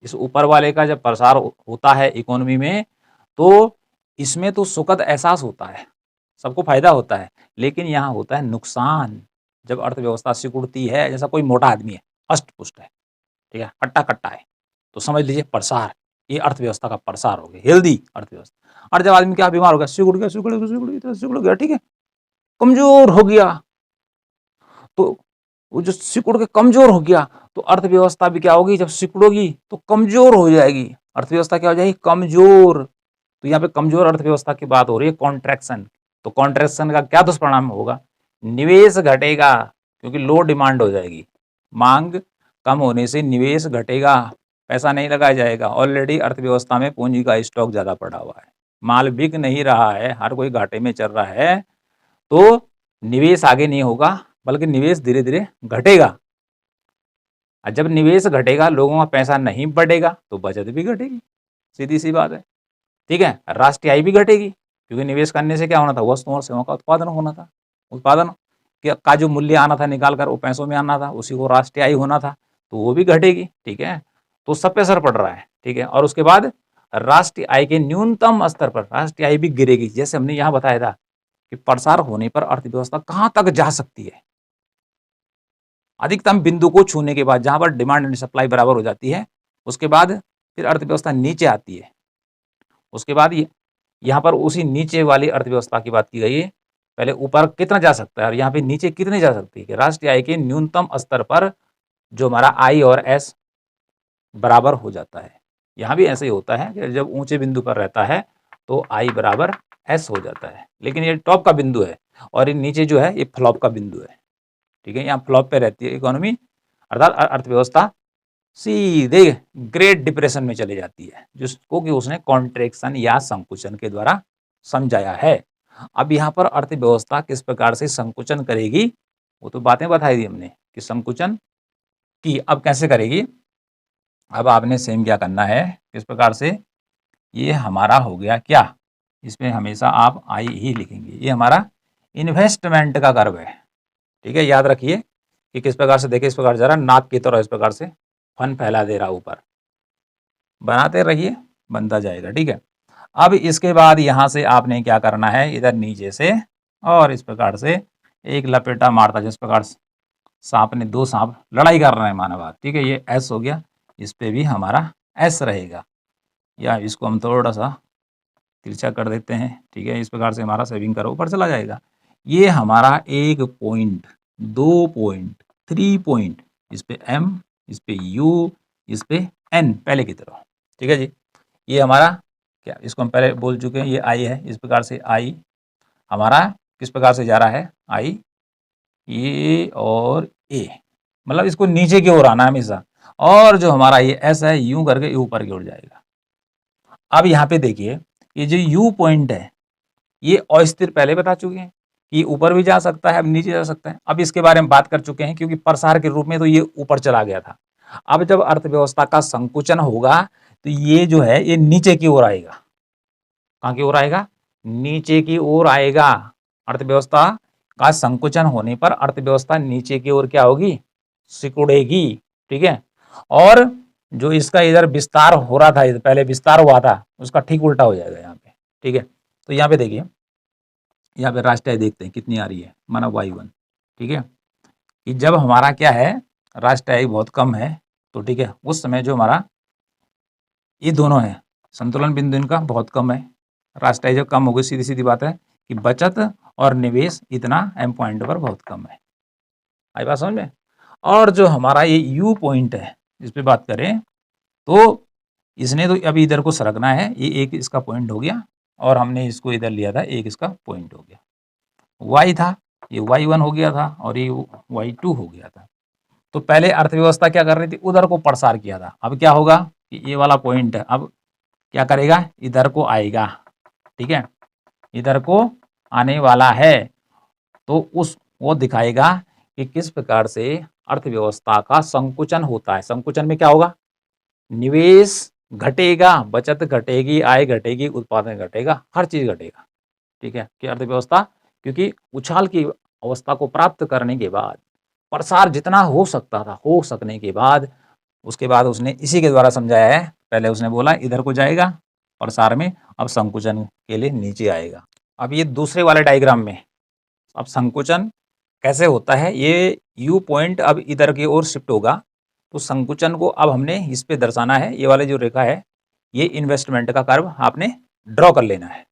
इस ऊपर वाले का जब प्रसार होता है इकोनॉमी में, तो इसमें तो सुखद एहसास होता है, सबको फायदा होता है, लेकिन यहाँ होता है नुकसान। जब अर्थव्यवस्था सिकुड़ती है, जैसा कोई मोटा आदमी है, अष्ट पुष्ट है, ठीक है, हट्टा कट्टा है, तो समझ लीजिए प्रसार, ये अर्थव्यवस्था का प्रसार हो गया, हेल्दी अर्थव्यवस्था। और जब आदमी क्या बीमार हो गया, सिकुड़ गया, ठीक है, कमजोर हो गया, तो वो जो सिकुड़ के कमजोर हो गया, तो अर्थव्यवस्था भी क्या होगी, जब सिकुड़ोगी तो कमजोर हो जाएगी। अर्थव्यवस्था क्या हो जाएगी, कमजोर। तो यहाँ पे कमजोर अर्थव्यवस्था की बात हो रही है, कॉन्ट्रैक्शन। तो कॉन्ट्रैक्शन का क्या दुष्परिणाम होगा, निवेश घटेगा, क्योंकि लो डिमांड हो जाएगी, मांग कम होने से निवेश घटेगा, पैसा नहीं लगाया जाएगा। ऑलरेडी अर्थव्यवस्था में पूंजी का स्टॉक ज्यादा पड़ा हुआ है, माल बिक नहीं रहा है, हर कोई घाटे में चल रहा है, तो निवेश आगे नहीं होगा, बल्कि निवेश धीरे धीरे घटेगा। और जब निवेश घटेगा, लोगों का पैसा नहीं बढ़ेगा, तो बचत भी घटेगी, सीधी सी बात है। ठीक है, राष्ट्रीय आय भी घटेगी, क्योंकि निवेश करने से क्या होना था, वस्तुओं और सेवाओं का उत्पादन होना था, उत्पादन का जो मूल्य आना था निकाल कर, वो पैसों में आना था, उसी को राष्ट्रीय आय होना था, तो वो भी घटेगी। ठीक है, तो सब पे असर पड़ रहा है। ठीक है, और उसके बाद राष्ट्रीय आय के न्यूनतम स्तर पर राष्ट्रीय आय भी गिरेगी। जैसे हमने यहाँ बताया था कि प्रसार होने पर अर्थव्यवस्था कहां तक जा सकती है, अधिकतम बिंदु को छूने के बाद, जहां पर डिमांड एंड सप्लाई बराबर हो जाती है, उसके बाद फिर अर्थव्यवस्था नीचे आती है। उसके बाद यहाँ पर उसी नीचे वाली अर्थव्यवस्था की बात की गई है, पहले ऊपर कितना जा सकता है और यहाँ पे नीचे कितने जा सकती है, कि राष्ट्रीय आय के न्यूनतम स्तर पर जो हमारा आई और एस बराबर हो जाता है। यहाँ भी ऐसे ही होता है कि जब ऊंचे बिंदु पर रहता है तो आई बराबर एस हो जाता है, लेकिन ये टॉप का बिंदु है, और ये नीचे जो है ये फ्लॉप का बिंदु है। ठीक है, यहाँ फ्लॉप पे रहती है इकोनॉमी, अर्थात अर्थव्यवस्था सीधे ग्रेट डिप्रेशन में चली जाती है, जिसको कि उसने कॉन्ट्रैक्शन या संकुचन के द्वारा समझाया है। अब यहाँ पर अर्थव्यवस्था किस प्रकार से संकुचन करेगी, वो तो बातें बताई दी हमने कि संकुचन की अब कैसे करेगी। अब आपने सेम क्या करना है, किस प्रकार से, ये हमारा हो गया क्या, इसमें हमेशा आप आई ही लिखेंगे, ये हमारा इन्वेस्टमेंट का कर्व है। ठीक है, याद रखिए कि किस प्रकार से, देखिए इस प्रकार जरा नाक की तरह इस प्रकार से फन फैला दे रहा ऊपर, बनाते रहिए, बनता जाएगा। ठीक है, अब इसके बाद यहाँ से आपने क्या करना है, इधर नीचे से और इस प्रकार से एक लपेटा मारता, जिस प्रकार सांप ने, दो सांप लड़ाई कर रहे हैं मानव। ठीक है, ये एस हो गया, इस पे भी हमारा एस रहेगा, या इसको हम थोड़ा सा तिरछा कर देते हैं। ठीक है, इस प्रकार से हमारा सेविंग करो ऊपर चला जाएगा। ये हमारा 1 पॉइंट, 2 पॉइंट, 3 पॉइंट, इस पे एम, इस पे यू, इस पे एन पहले की तरह। ठीक है जी, ये हमारा क्या, इसको हम पहले बोल चुके हैं, ये आई है, इस प्रकार से आई हमारा किस प्रकार से जा रहा है, आई ये और ए, मतलब इसको नीचे की ओर आना हमेशा, और जो हमारा ये एस है यूं करके ऊपर की ओर जाएगा। अब यहाँ पे देखिए, ये जो यू पॉइंट है ये अस्थिर, पहले बता चुके हैं कि ऊपर भी जा सकता है, अब नीचे जा सकता है। अब इसके बारे में बात कर चुके हैं, क्योंकि प्रसार के रूप में तो ये ऊपर चला गया था। अब जब अर्थव्यवस्था का संकुचन होगा तो ये जो है ये नीचे की ओर आएगा। कहाँ की ओर आएगा, नीचे की ओर आएगा। अर्थव्यवस्था का संकुचन होने पर अर्थव्यवस्था नीचे की ओर क्या होगी, सिकुड़ेगी। ठीक है, और जो इसका इधर विस्तार हो रहा था, पहले विस्तार हुआ था, उसका ठीक उल्टा हो जाएगा यहाँ पे। ठीक है, तो यहाँ पे देखिए, यहाँ पे राष्ट्रीय आय देखते हैं कितनी आ रही है, माना y1। ठीक है, कि जब हमारा क्या है, राष्ट्रीय आय बहुत कम है, तो ठीक है उस समय जो हमारा ये दोनों है, संतुलन बिंदु इनका बहुत कम है, राष्ट्रीय आय जब कम होगी, सीधी सीधी बात है कि बचत और निवेश इतना एम पॉइंट पर बहुत कम है। आई बात समझ में। और जो हमारा ये यू पॉइंट है, इस पे बात करें तो इसने तो अभी इधर को सरकना है, ये एक इसका पॉइंट हो गया, और हमने इसको इधर लिया था, एक इसका पॉइंट हो गया। वाई था, ये y1 हो गया था, और ये y2 हो गया था। तो पहले अर्थव्यवस्था क्या कर रही थी, उधर को प्रसार किया था। अब क्या होगा कि ये वाला पॉइंट है, अब क्या करेगा, इधर को आएगा। ठीक है, इधर को आने वाला है, तो उस वो दिखाएगा कि किस प्रकार से अर्थव्यवस्था का संकुचन होता है। संकुचन में क्या होगा, निवेश घटेगा, बचत घटेगी, आय घटेगी, उत्पादन घटेगा, हर चीज घटेगा। ठीक है, कि अर्थव्यवस्था, क्योंकि उछाल की अवस्था को प्राप्त करने के बाद, प्रसार जितना हो सकता था हो सकने के बाद, उसके बाद उसने इसी के द्वारा समझाया है। पहले उसने बोला इधर को जाएगा प्रसार में, अब संकुचन के लिए नीचे आएगा। अब ये दूसरे वाले डायग्राम में अब संकुचन कैसे होता है, ये यू पॉइंट अब इधर की ओर शिफ्ट होगा, तो संकुचन को अब हमने इस पे दर्शाना है। ये वाले जो रेखा है, ये इन्वेस्टमेंट का कर्व आपने ड्रॉ कर लेना है।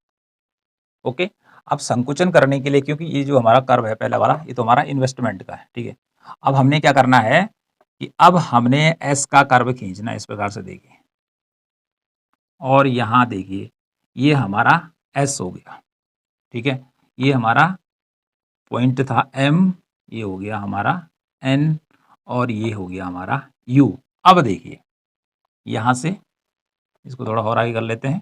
ओके, अब संकुचन करने के लिए, क्योंकि ये जो हमारा कर्व है पहला वाला, ये तो हमारा इन्वेस्टमेंट का है। ठीक है, अब हमने क्या करना है कि अब हमने एस का कर्व खींचना है, इस प्रकार से देखिए, और यहाँ देखिए ये हमारा एस हो गया, ठीक है। ये हमारा पॉइंट था एम, ये हो गया हमारा एन और ये हो गया हमारा यू। अब देखिए यहाँ से इसको थोड़ा और आगे कर लेते हैं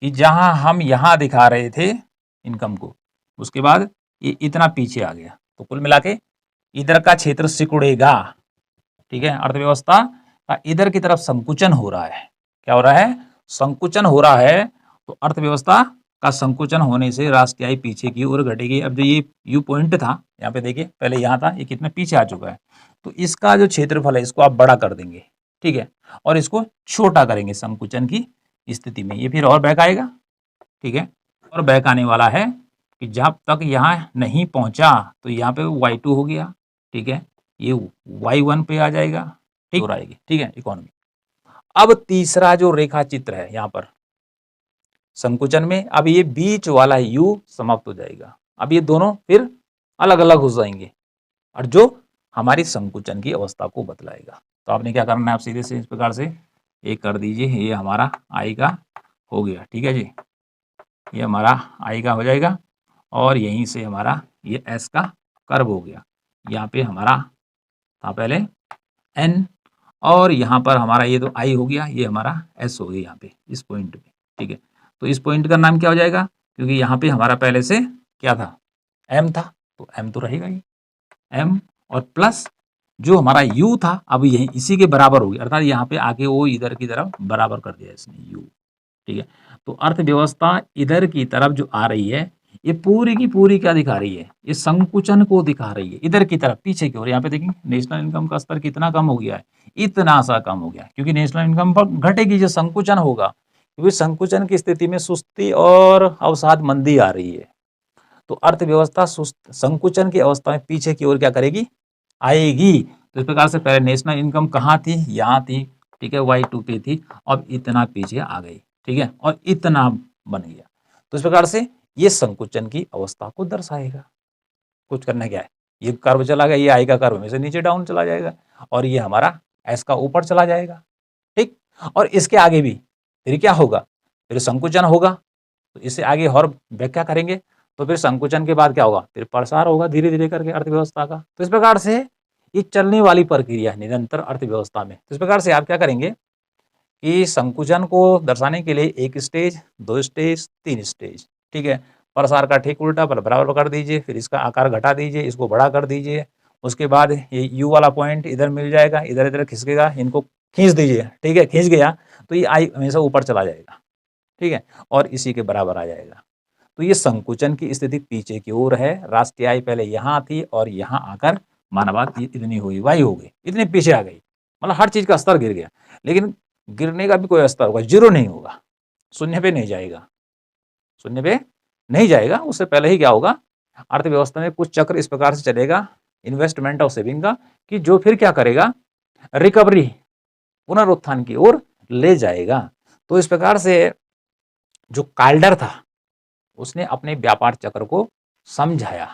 कि जहाँ हम यहाँ दिखा रहे थे इनकम को, उसके बाद ये इतना पीछे आ गया, तो कुल मिला के इधर का क्षेत्र सिकुड़ेगा, ठीक है। अर्थव्यवस्था का इधर की तरफ संकुचन हो रहा है। क्या हो रहा है? संकुचन हो रहा है। तो अर्थव्यवस्था का संकुचन होने से राष्ट्रीय आय पीछे की ओर घटेगी। अब जो ये यू पॉइंट था, यहाँ पे देखिए पहले यहाँ था, ये कितना पीछे आ चुका है, तो इसका जो क्षेत्रफल है इसको आप बड़ा कर देंगे, ठीक है, और इसको छोटा करेंगे संकुचन की स्थिति में, ये फिर और बैक आएगा, ठीक है। और बैक आने वाला है कि जब तक यहाँ नहीं पहुंचा तो यहाँ पे y2 हो गया, ठीक है, ये y1 पे आ जाएगा, ठीक हो आएगी, ठीक है, इकोनॉमी। अब तीसरा जो रेखा चित्र है यहाँ पर संकुचन में, अब ये बीच वाला u समाप्त हो जाएगा। अब ये दोनों फिर अलग अलग हो जाएंगे और जो हमारी संकुचन की अवस्था को बतलाएगा। तो आपने क्या करना है, आप सीधे से इस प्रकार से एक कर दीजिए, ये हमारा आई का हो गया, ठीक है जी, ये हमारा आई का हो जाएगा और यहीं से हमारा ये एस का कर्व हो गया। यहाँ पे हमारा था पहले एन और यहाँ पर हमारा ये तो आई हो गया, ये हमारा एस हो गया यहाँ पे इस पॉइंट पे, ठीक है। तो इस पॉइंट का नाम क्या हो जाएगा, क्योंकि यहाँ पे हमारा पहले से क्या था, एम था, तो एम तो रहेगा ही, एम और प्लस जो हमारा यू था अब यही इसी के बराबर हो गया, अर्थात यहाँ पे आके वो इधर की तरफ बराबर कर दिया इसने यू, ठीक है। तो अर्थव्यवस्था इधर की तरफ जो आ रही है ये पूरी की पूरी क्या दिखा रही है, ये संकुचन को दिखा रही है इधर की तरफ पीछे की ओर। यहाँ पे देखेंगे नेशनल इनकम का स्तर कितना कम हो गया है, इतना सा कम हो गया, क्योंकि नेशनल इनकम पर घटेगी जो संकुचन होगा, क्योंकि संकुचन की स्थिति में सुस्ती और अवसाद मंदी आ रही है। तो अर्थव्यवस्था संकुचन की अवस्था में पीछे की ओर क्या करेगी, आएगी। तो इस प्रकार से पहले नेशनल इनकम कहाँ थी, यहाँ थी, ठीक है, y2 पे थी, अब इतना पीछे आ गई, ठीक है, और इतना बन गया। तो इस प्रकार से ये संकुचन की अवस्था को दर्शाएगा। कुछ करना क्या है, ये कर्व चला गया, ये आई का कर्व में से नीचे डाउन चला जाएगा और ये हमारा एस का ऊपर चला जाएगा, ठीक। और इसके आगे भी फिर क्या होगा, फिर संकुचन होगा, तो इससे आगे और व्याख्या करेंगे। तो फिर संकुचन के बाद क्या होगा, फिर प्रसार होगा धीरे धीरे करके अर्थव्यवस्था का। तो इस प्रकार से ये चलने वाली प्रक्रिया है निरंतर अर्थव्यवस्था में। तो इस प्रकार से आप क्या करेंगे कि संकुचन को दर्शाने के लिए 1 स्टेज, 2 स्टेज, 3 स्टेज, ठीक है। प्रसार का ठीक उल्टा बराबर कर दीजिए, फिर इसका आकार घटा दीजिए, इसको बड़ा कर दीजिए, उसके बाद ये यू वाला पॉइंट इधर मिल जाएगा, इधर इधर खिसकेगा, इनको खींच दीजिए, ठीक है, खींच गया तो ये आई हमेशा ऊपर चला जाएगा, ठीक है, और इसी के बराबर आ जाएगा। तो ये संकुचन की स्थिति पीछे की ओर है, राष्ट्रीय आय पहले यहाँ थी और यहाँ आकर मानवात इतनी हुई, वाई हो गई, इतने पीछे आ गई, मतलब हर चीज का स्तर गिर गया। लेकिन गिरने का भी कोई स्तर होगा, जीरो नहीं होगा, शून्य पे नहीं जाएगा, शून्य पे नहीं जाएगा। उससे पहले ही क्या होगा, अर्थव्यवस्था में कुछ चक्र इस प्रकार से चलेगा इन्वेस्टमेंट और सेविंग का, कि जो फिर क्या करेगा, रिकवरी, पुनरुत्थान की ओर ले जाएगा। तो इस प्रकार से जो काल्डर था उसने अपने व्यापार चक्र को समझाया,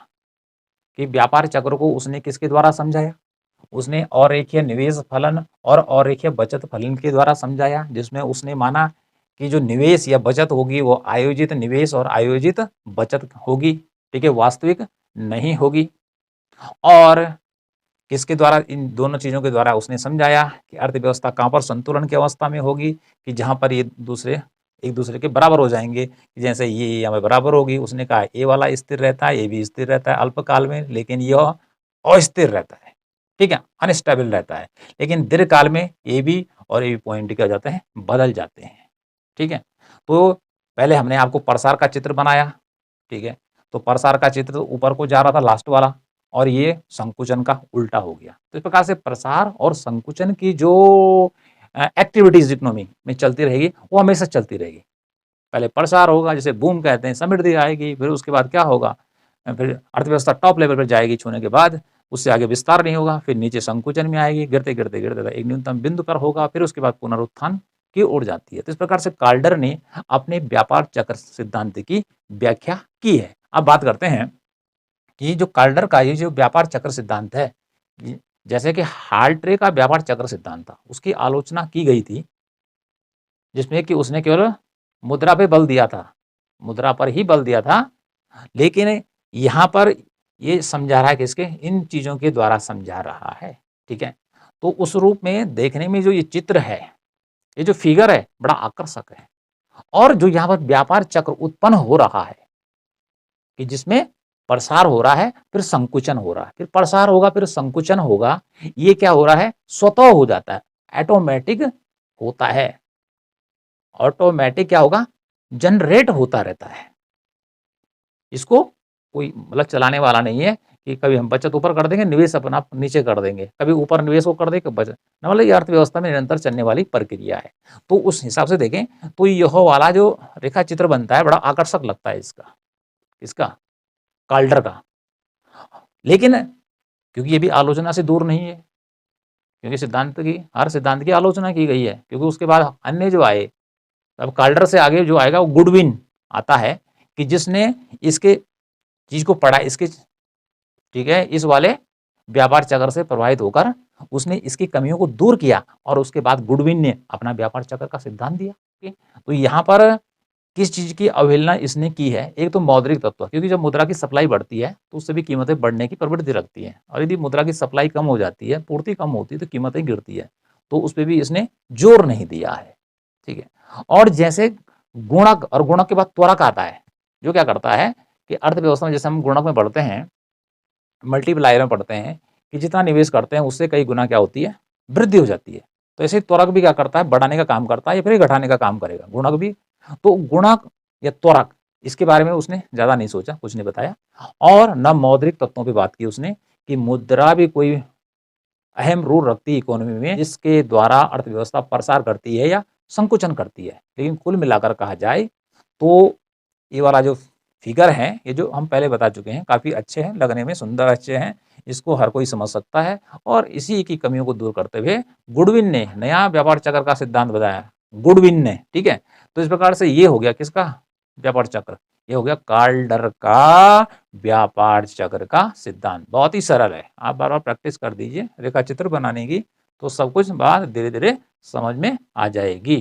कि व्यापार चक्र को उसने किसके द्वारा समझाया, उसने अरेखीय निवेश फलन और अरेखीय बचत फलन के द्वारा समझाया, जिसमें उसने माना कि जो निवेश या बचत होगी वो आयोजित निवेश और आयोजित बचत होगी, ठीक है, वास्तविक नहीं होगी। और किसके द्वारा, इन दोनों चीजों के द्वारा उसने समझाया कि अर्थव्यवस्था कहाँ पर संतुलन की अवस्था में होगी, कि जहां पर ये दूसरे एक दूसरे के बराबर हो जाएंगे, जैसे ये यहाँ बराबर होगी। उसने कहा ए वाला स्थिर रहता है, ये भी स्थिर रहता है अल्पकाल में, लेकिन यह अस्थिर रहता है, ठीक है, अनस्टेबल रहता है। लेकिन दीर्घकाल में ए बी और ए बी पॉइंट क्या हो जाते हैं, बदल जाते हैं, ठीक है। तो पहले हमने आपको प्रसार का चित्र बनाया, ठीक है, तो प्रसार का चित्र ऊपर को जा रहा था लास्ट वाला, और ये संकुचन का उल्टा हो गया। तो इस प्रकार से प्रसार और संकुचन की जो एक्टिविटीज इकोनॉमी में चलती रहेगी वो हमेशा चलती रहेगी। पहले प्रसार होगा, जैसे बूम कहते हैं, समृद्धि आएगी, फिर उसके बाद क्या होगा, फिर अर्थव्यवस्था टॉप लेवल पर जाएगी छूने के बाद, उससे आगे विस्तार नहीं होगा, फिर नीचे संकुचन में आएगी, गिरते गिरते गिरते एक न्यूनतम बिंदु पर होगा, फिर उसके बाद पुनरुत्थान की ओर जाती है। तो इस प्रकार से काल्डर ने अपने व्यापार चक्र सिद्धांत की व्याख्या की है। अब बात करते हैं कि जो काल्डर का ये जो व्यापार चक्र सिद्धांत है, जैसे कि हाल्ट्रे का व्यापार चक्र सिद्धांत था, उसकी आलोचना की गई थी जिसमें कि उसने केवल मुद्रा पे बल दिया था, मुद्रा पर ही बल दिया था, लेकिन यहाँ पर ये समझा रहा है किसके, इन चीज़ों के द्वारा समझा रहा है, ठीक है। तो उस रूप में देखने में जो ये चित्र है, ये जो फिगर है बड़ा आकर्षक है। और जो यहाँ पर व्यापार चक्र उत्पन्न हो रहा है कि जिसमें प्रसार हो रहा है फिर संकुचन हो रहा है, फिर प्रसार होगा फिर संकुचन होगा, ये क्या हो रहा है, स्वतः हो जाता है, ऑटोमेटिक होता है, ऑटोमेटिक क्या होगा, जनरेट होता रहता है। इसको कोई मतलब चलाने वाला नहीं है कि कभी हम बचत ऊपर कर देंगे, निवेश अपना नीचे कर देंगे, कभी ऊपर निवेश को कर देंगे, बचत न, मतलब ये अर्थव्यवस्था में निरंतर चलने वाली प्रक्रिया है। तो उस हिसाब से देखें तो यह वाला जो रेखा चित्र बनता है बड़ा आकर्षक लगता है इसका, इसका काल्डर का। लेकिन क्योंकि ये भी आलोचना से दूर नहीं है, क्योंकि सिद्धांत की, हर सिद्धांत की आलोचना की गई है, क्योंकि उसके बाद अन्य जो आए, अब काल्डर से आगे जो आएगा वो गुडविन आता है, कि जिसने इसके चीज को पढ़ा, इसके, ठीक है, इस वाले व्यापार चक्र से प्रभावित होकर उसने इसकी कमियों को दूर किया और उसके बाद गुडविन ने अपना व्यापार चक्र का सिद्धांत दिया। तो यहाँ पर किस चीज की अवहेलना इसने की है, एक तो मौद्रिक तत्व, क्योंकि जब मुद्रा की सप्लाई बढ़ती है तो उससे भी कीमतें बढ़ने की प्रवृत्ति रखती है, और यदि मुद्रा की सप्लाई कम हो जाती है, पूर्ति कम होती है, तो कीमतें गिरती है, तो उस पर भी इसने जोर नहीं दिया है, ठीक है। और जैसे गुणक, और गुणक के बाद त्वरक आता है, जो क्या करता है कि अर्थव्यवस्था में जैसे हम गुणक में बढ़ते हैं, मल्टीप्लायर में पढ़ते हैं कि जितना निवेश करते हैं उससे कई गुना क्या होती है, वृद्धि हो जाती है। तो ऐसे त्वरक भी क्या करता है, बढ़ाने का काम करता है या फिर घटाने का काम करेगा, गुणक भी। तो गुणक या त्वरक, इसके बारे में उसने ज़्यादा नहीं सोचा, कुछ नहीं बताया, और न मौद्रिक तत्वों पर बात की उसने कि मुद्रा भी कोई अहम रोल रखती है इकोनॉमी में, जिसके द्वारा अर्थव्यवस्था प्रसार करती है या संकुचन करती है। लेकिन कुल मिलाकर कहा जाए तो ये वाला जो फिगर है, ये जो हम पहले बता चुके हैं, काफ़ी अच्छे हैं, लगने में सुंदर अच्छे हैं, इसको हर कोई समझ सकता है। और इसी की कमियों को दूर करते हुए गुडविन ने नया व्यापार चक्र का सिद्धांत बताया, गुडविन ने, ठीक है। तो इस प्रकार से ये हो गया किसका व्यापार चक्र, ये हो गया काल्डर का व्यापार चक्र का सिद्धांत। बहुत ही सरल है, आप बार बार प्रैक्टिस कर दीजिए रेखा चित्र बनाने की, तो सब कुछ बात धीरे धीरे समझ में आ जाएगी।